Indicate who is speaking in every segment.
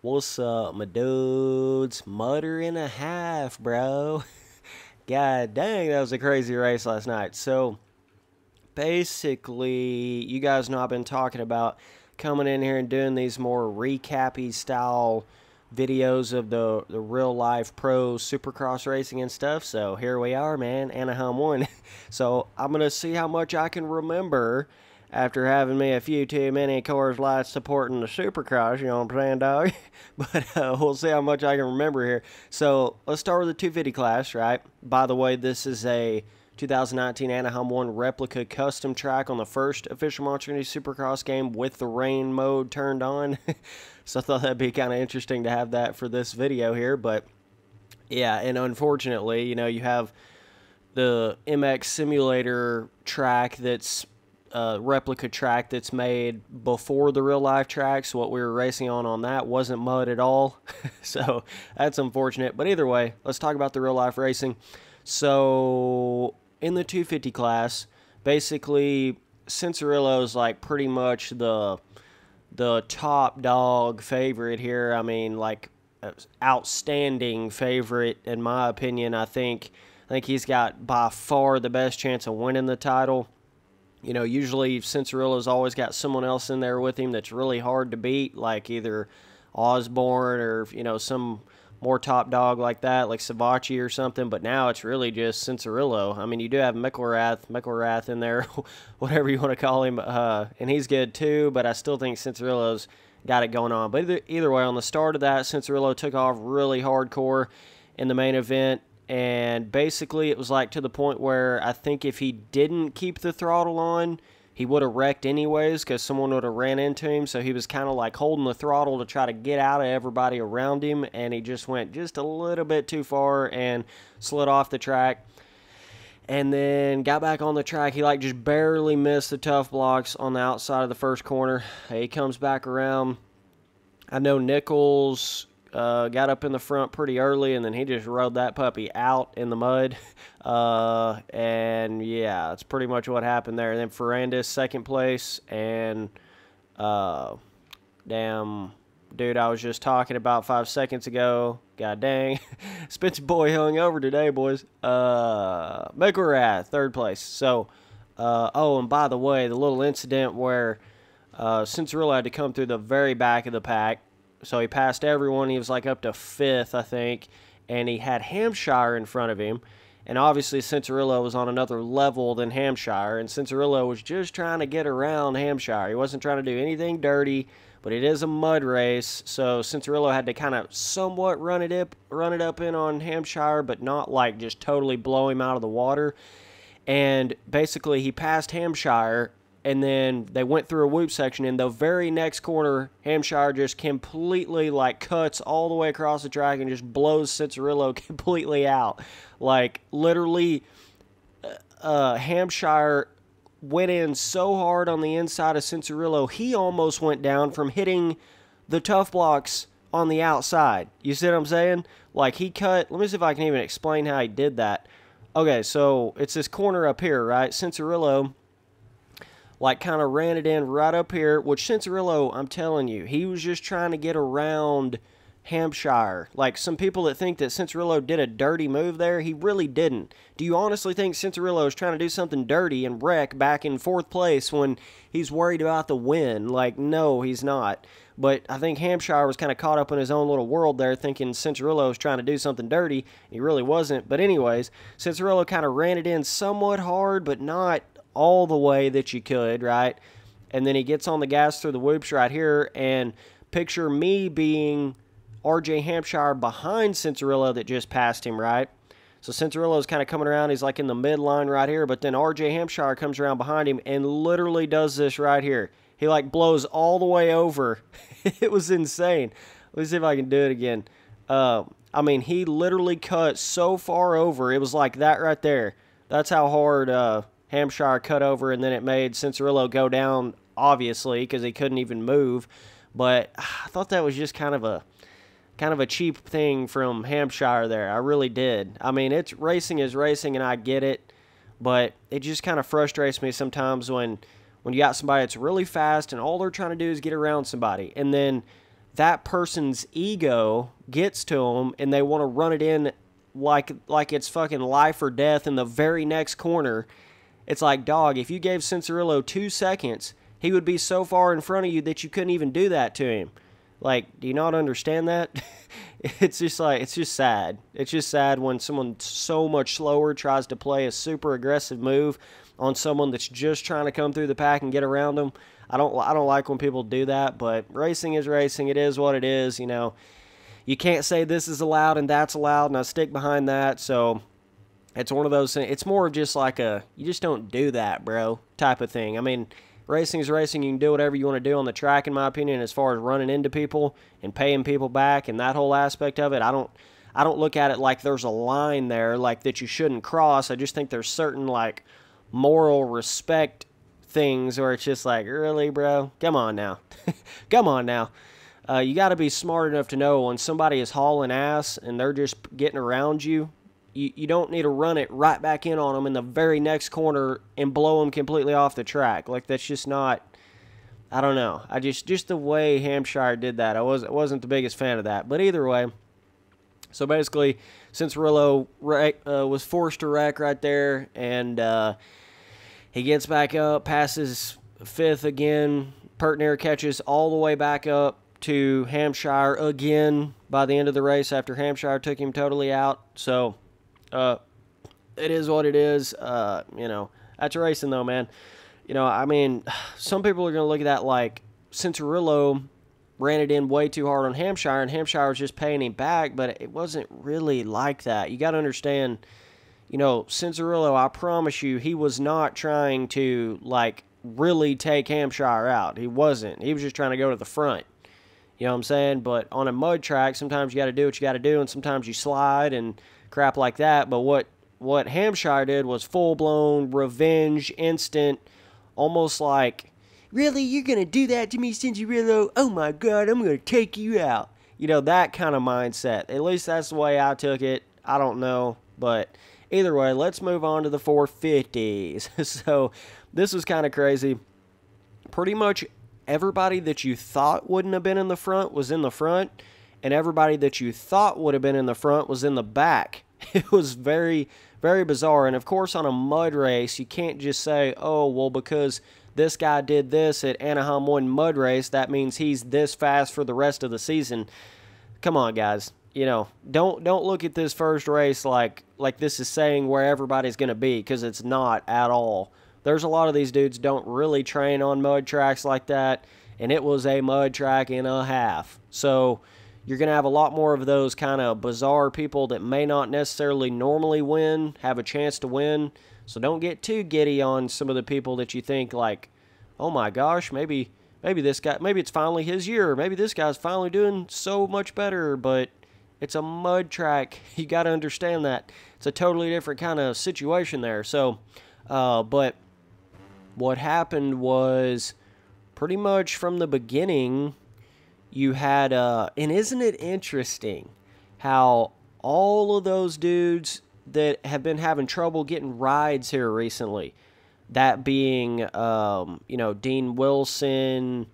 Speaker 1: What's up, my dudes? Mudder and a half, bro. God dang, that was a crazy race last night. So, basically, you guys know I've been talking about coming in here and doing these more recappy style videos of the real life pro supercross racing and stuff. So, here we are, man. Anaheim won. So, I'm going to see how much I can remember after having me a few too many Coors Lights supporting the Supercross, you know what I'm saying, dog? But we'll see how much I can remember here. So let's start with the 250 class, right? By the way, this is a 2019 Anaheim 1 replica custom track on the first official Monster Energy Supercross game with the rain mode turned on. So I thought that'd be kind of interesting to have that for this video here. But yeah, and unfortunately, you have the MX simulator track that's replica track that's made before the real life track, so what we were racing on that wasn't mud at all. So that's unfortunate, but either way, let's talk about the real life racing. So in the 250 class, basically Cincerillo is like pretty much the top dog favorite here. I mean, like, outstanding favorite in my opinion. I think he's got by far the best chance of winning the title. Usually Cincerillo's always got someone else in there with him that's really hard to beat, like either Osborne or, some more top dog like that, like Savachi or something. But now it's really just Cincerillo. I mean, you do have McElrath in there, whatever you want to call him, and he's good too, but I still think Cincerillo's got it going on. But either way, on the start of that, Cincerillo took off really hardcore in the main event. And basically, it was like to the point where I think if he didn't keep the throttle on, he would have wrecked anyways because someone would have ran into him. So he was kind of like holding the throttle to try to get out of everybody around him. And he just went just a little bit too far and slid off the track. And then got back on the track. He like just barely missed the tough blocks on the outside of the first corner. He comes back around. I know Nichols got up in the front pretty early, and then he just rode that puppy out in the mud. And yeah, that's pretty much what happened there. And then Ferrandis, second place, and damn dude I was just talking about 5 seconds ago. God dang. Spencer boy hung over today, boys. McElrath, third place. So, oh, and by the way, the little incident where Cincerillo had to come through the very back of the pack. So he passed everyone. He was like up to 5th, I think. And he had Hampshire in front of him. And obviously Cincerillo was on another level than Hampshire. And Cincerillo was just trying to get around Hampshire. He wasn't trying to do anything dirty. But it is a mud race. So Cincerillo had to kind of somewhat run it up in on Hampshire. But not like just totally blow him out of the water. And basically he passed Hampshire. And then they went through a whoop section. In the very next corner, Hampshire just completely, like, cuts all the way across the track and just blows Cincerillo completely out. Like, literally, Hampshire went in so hard on the inside of Cincerillo, he almost went down from hitting the tough blocks on the outside. You see what I'm saying? Like, he cut... Let me see if I can even explain how he did that. Okay, so it's this corner up here, right? Cincerillo... like, kind of ran it in right up here, which Cincerillo, I'm telling you, he was just trying to get around Hampshire. Like, some people that think that Cincerillo did a dirty move there, he really didn't. Do you honestly think Cincerillo is trying to do something dirty and wreck back in 4th place when he's worried about the win? Like, no, he's not. But I think Hampshire was kind of caught up in his own little world there, thinking Cincerillo was trying to do something dirty. He really wasn't. But anyways, Cincerillo kind of ran it in somewhat hard, but not all the way that you could, right? And then he gets on the gas through the whoops right here, and picture me being RJ Hampshire behind Cincerillo that just passed him, right? So Cincerillo's kind of coming around. He's like in the midline right here, but then RJ Hampshire comes around behind him and literally does this right here. He like blows all the way over. It was insane. Let me see if I can do it again. I mean, he literally cut so far over. It was like that right there. That's how hard Hampshire cut over, and then it made Cincerillo go down, obviously, because he couldn't even move. But I thought that was just kind of a cheap thing from Hampshire there. I really did. I mean, it's racing is racing, and I get it, but it just kind of frustrates me sometimes when you got somebody that's really fast and all they're trying to do is get around somebody. And then that person's ego gets to them and they want to run it in like it's fucking life or death in the very next corner. It's like, dog, if you gave Cianciarulo 2 seconds, he would be so far in front of you that you couldn't even do that to him. Like, do you not understand that? It's just sad. It's just sad when someone so much slower tries to play a super aggressive move on someone that's just trying to come through the pack and get around them. I don't like when people do that, but racing is racing. It is what it is, you know. You can't say this is allowed and that's allowed, and I stick behind that. So it's one of those things. It's more of just like a, you just don't do that, bro, type of thing. I mean, racing is racing. You can do whatever you want to do on the track, in my opinion, as far as running into people and paying people back and that whole aspect of it. I don't look at it like there's a line there, like that you shouldn't cross. I just think there's certain, like, moral respect things where it's just like, really, bro? Come on now. Come on now. You got to be smart enough to know when somebody is hauling ass and they're just getting around you, you don't need to run it right back in on them in the very next corner and blow them completely off the track. Like, that's just not, I don't know. Just the way Hampshire did that, I wasn't the biggest fan of that. But either way, so basically, Cianciarulo was forced to wreck right there, and he gets back up, passes fifth again. Pertner catches all the way back up to Hampshire again by the end of the race after Hampshire took him totally out. So, it is what it is. You know, that's racing though, man. You know, I mean, some people are going to look at that like Cianciarulo ran it in way too hard on Hampshire, and Hampshire was just paying him back, but it wasn't really like that. You got to understand, you know, Cianciarulo, I promise you, he was not trying to, like, really take Hampshire out. He wasn't. He was just trying to go to the front. You know what I'm saying? But on a mud track, sometimes you got to do what you got to do, and sometimes you slide and crap like that. But what Hampshire did was full-blown revenge, instant, almost like, really, you're going to do that to me, Cianciarulo? Oh, my God, I'm going to take you out. You know, that kind of mindset. At least that's the way I took it. I don't know, but either way, let's move on to the 450s. So this was kind of crazy. Pretty much everybody that you thought wouldn't have been in the front was in the front, and everybody that you thought would have been in the front was in the back. It was very, very bizarre. And, of course, on a mud race, you can't just say, oh, well, because this guy did this at Anaheim 1 mud race, that means he's this fast for the rest of the season. Come on, guys. You know, don't look at this first race like this is saying where everybody's going to be, because it's not at all. There's a lot of these dudes don't really train on mud tracks like that, and it was a mud track and a half. So you're going to have a lot more of those kind of bizarre people that may not necessarily normally win, have a chance to win. So don't get too giddy on some of the people that you think like, oh my gosh, maybe this guy, maybe it's finally his year. Maybe this guy's finally doing so much better, but it's a mud track. You got to understand that. It's a totally different kind of situation there. So, but what happened was pretty much from the beginning, you had, and isn't it interesting how all of those dudes that have been having trouble getting rides here recently, that being, you know, Dean Wilson,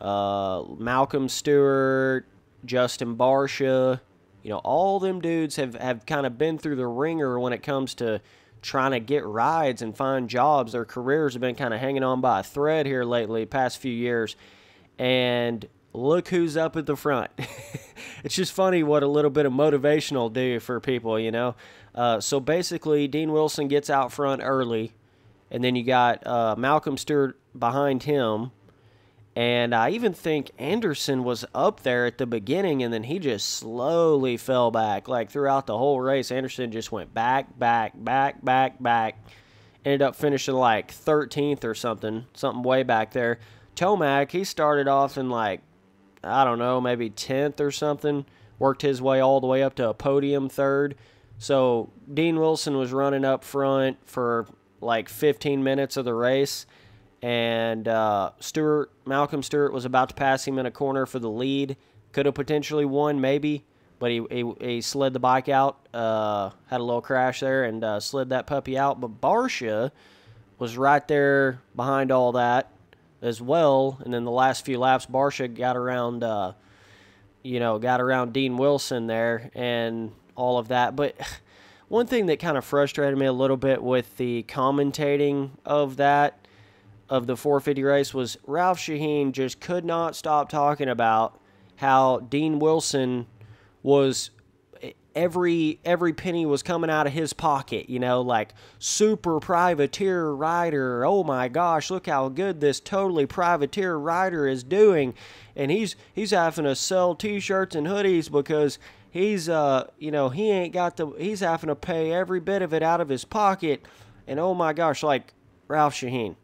Speaker 1: Malcolm Stewart, Justin Barcia, you know, all them dudes have kind of been through the ringer when it comes to trying to get rides and find jobs. Their careers have been kind of hanging on by a thread here lately, past few years. And look who's up at the front. It's just funny what a little bit of motivation will do for people, you know. So basically, Dean Wilson gets out front early, and then you got Malcolm Stewart behind him. And I even think Anderson was up there at the beginning, and then he just slowly fell back. Like, throughout the whole race, Anderson just went back. Ended up finishing, like, 13th or something way back there. Tomac, he started off in, like, I don't know, maybe 10th or something. Worked his way all the way up to a podium third. So, Dean Wilson was running up front for, like, 15 minutes of the race. And Malcolm Stewart was about to pass him in a corner for the lead. Could have potentially won, maybe, but he slid the bike out, had a little crash there, and slid that puppy out. But Barcia was right there behind all that as well. And then the last few laps, Barcia got around got around Dean Wilson there and all of that. But one thing that kind of frustrated me a little bit with the commentating of the 450 race was Ralph Shaheen just could not stop talking about how Dean Wilson was every penny was coming out of his pocket, like super privateer rider. Oh my gosh, look how good this totally privateer rider is doing. And he's having to sell t-shirts and hoodies because he's he's having to pay every bit of it out of his pocket. And oh my gosh, like Ralph Shaheen,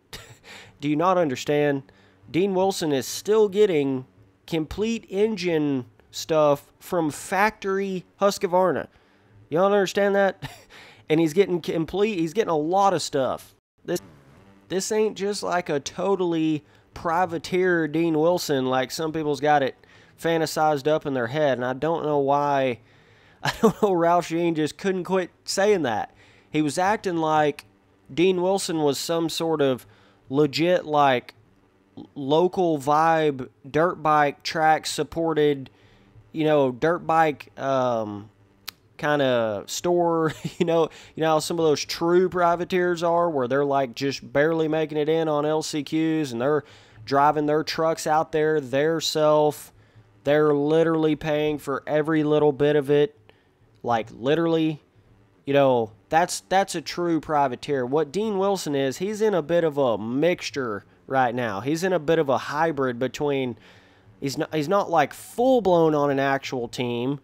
Speaker 1: do you not understand? Dean Wilson is still getting complete engine stuff from factory Husqvarna. You don't understand that? And he's getting a lot of stuff. This ain't just like a totally privateer Dean Wilson like some people's got it fantasized up in their head. And I don't know why. I don't know, Ralph Shaheen just couldn't quit saying that. He was acting like Dean Wilson was some sort of legit, like, local vibe dirt bike track supported, dirt bike kind of store. How some of those true privateers are, where they're like just barely making it in on LCQs and they're driving their trucks out there theirself. They're literally paying for every little bit of it. Like, literally, that's a true privateer. What Dean Wilson is, he's in a bit of a mixture right now. He's in a bit of a hybrid between, he's not like full-blown on an actual team,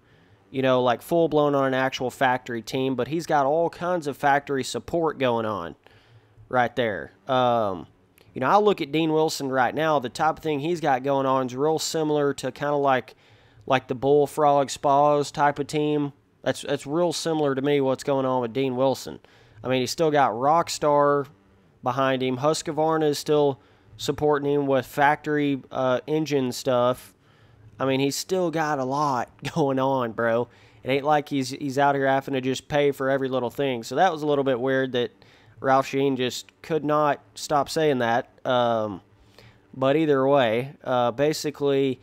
Speaker 1: like full-blown on an actual factory team, but he's got all kinds of factory support going on right there. I look at Dean Wilson right now, the type of thing he's got going on is real similar to kind of like the Bullfrog Spas type of team. That's real similar to me what's going on with Dean Wilson. I mean, he's still got Rockstar behind him. Husqvarna is still supporting him with factory engine stuff. I mean, he's still got a lot going on, bro. It ain't like he's out here having to just pay for every little thing. So that was a little bit weird that Ralph Shaheen just could not stop saying that. But either way, basically,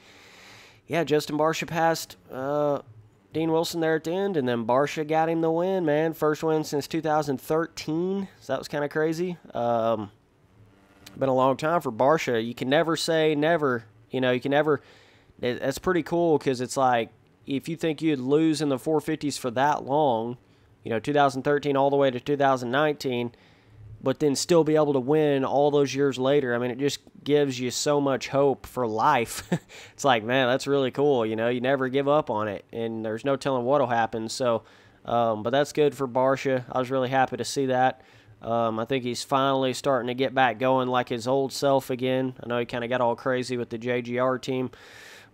Speaker 1: yeah, Justin Barcia passed Dean Wilson there at the end, and then Barcia got him the win, man. First win since 2013, so that was kind of crazy. Been a long time for Barcia. You can never say never. You can never. That's pretty cool because it's like, if you think you'd lose in the 450s for that long, 2013 all the way to 2019, but then still be able to win all those years later. I mean, it just gives you so much hope for life. It's like, man, that's really cool. You never give up on it, and there's no telling what'll happen. So, but that's good for Barcia. I was really happy to see that. I think he's finally starting to get back going like his old self again. I know he kind of got all crazy with the JGR team,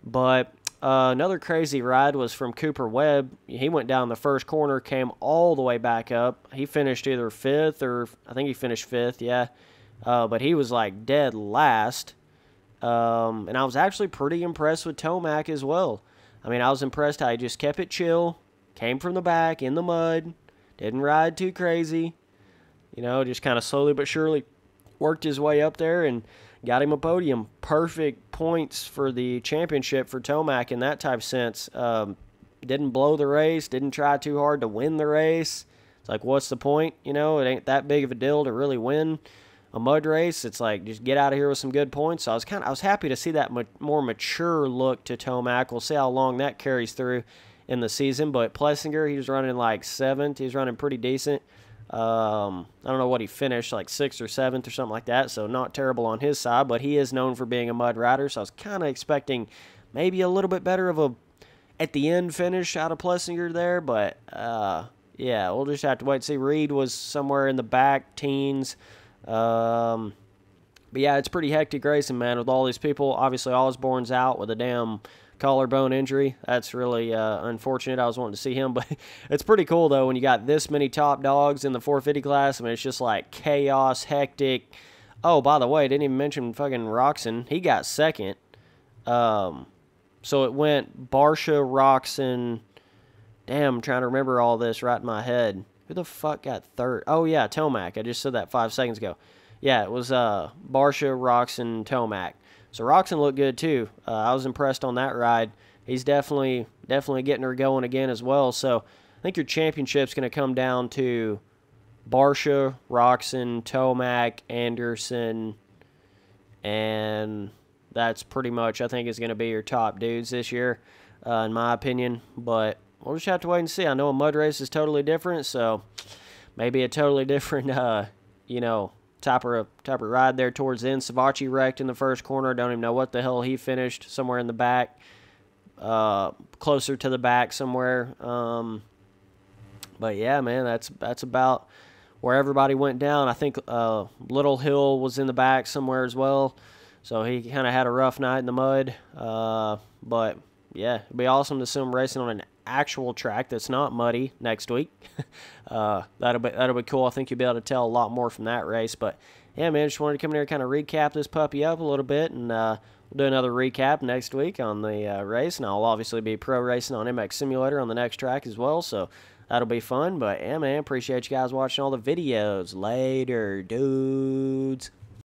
Speaker 1: but another crazy ride was from Cooper Webb. He went down the first corner, came all the way back up. He finished either 5th or I think he finished 5th, yeah. But he was like dead last. And I was actually pretty impressed with Tomac as well. I mean, I was impressed how he just kept it chill, came from the back in the mud, didn't ride too crazy. Just kind of slowly but surely worked his way up there and got him a podium. Perfect points for the championship for Tomac in that type of sense. Didn't blow the race, didn't try too hard to win the race. It's like, what's the point? It ain't that big of a deal to really win a mud race. It's like, just get out of here with some good points. So I was happy to see that more mature look to Tomac. We'll see how long that carries through in the season. But Plessinger, he was running like 7th. He was running pretty decent. I don't know what he finished, like 6th or 7th or something like that, so not terrible on his side, but he is known for being a mud rider, so I was kind of expecting maybe a little bit better of a at-the-end finish out of Plessinger there, but yeah, we'll just have to wait and see. Reed was somewhere in the back, teens. But yeah, it's pretty hectic racing, man, with all these people. Obviously, Osborne's out with a damn collarbone injury. That's really unfortunate. I was wanting to see him, but it's pretty cool though when you got this many top dogs in the 450 class. I mean, it's just like chaos, hectic. Oh, by the way, didn't even mention fucking Roxon. He got 2nd. So it went Barcia, Roxon. Damn, I'm trying to remember all this right in my head. Who the fuck got 3rd? Oh yeah, Tomac. I just said that 5 seconds ago. Yeah, it was Barcia, Roxon, Tomac. So Roxon looked good too. I was impressed on that ride. he's definitely getting her going again as well. So I think your championship's going to come down to Barsha, Roxon, Tomac, Anderson, and that's pretty much, I think, is going to be your top dudes this year, in my opinion. But we'll just have to wait and see. I know a mud race is totally different, so maybe a totally different, you know, type of ride there towards the end. Savachi wrecked in the first corner. Don't even know what the hell he finished, somewhere in the back, closer to the back somewhere. But yeah, man, that's about where everybody went down. I think Little Hill was in the back somewhere as well, so he kind of had a rough night in the mud. But yeah, it'd be awesome to see him racing on an actual track that's not muddy next week. That'll be cool. I think you'll be able to tell a lot more from that race. But yeah, man, just wanted to come in here and kind of recap this puppy up a little bit, and we'll do another recap next week on the race, and I'll obviously be pro racing on MX Simulator on the next track as well, so that'll be fun. But yeah, man, appreciate you guys watching all the videos. Later, dudes.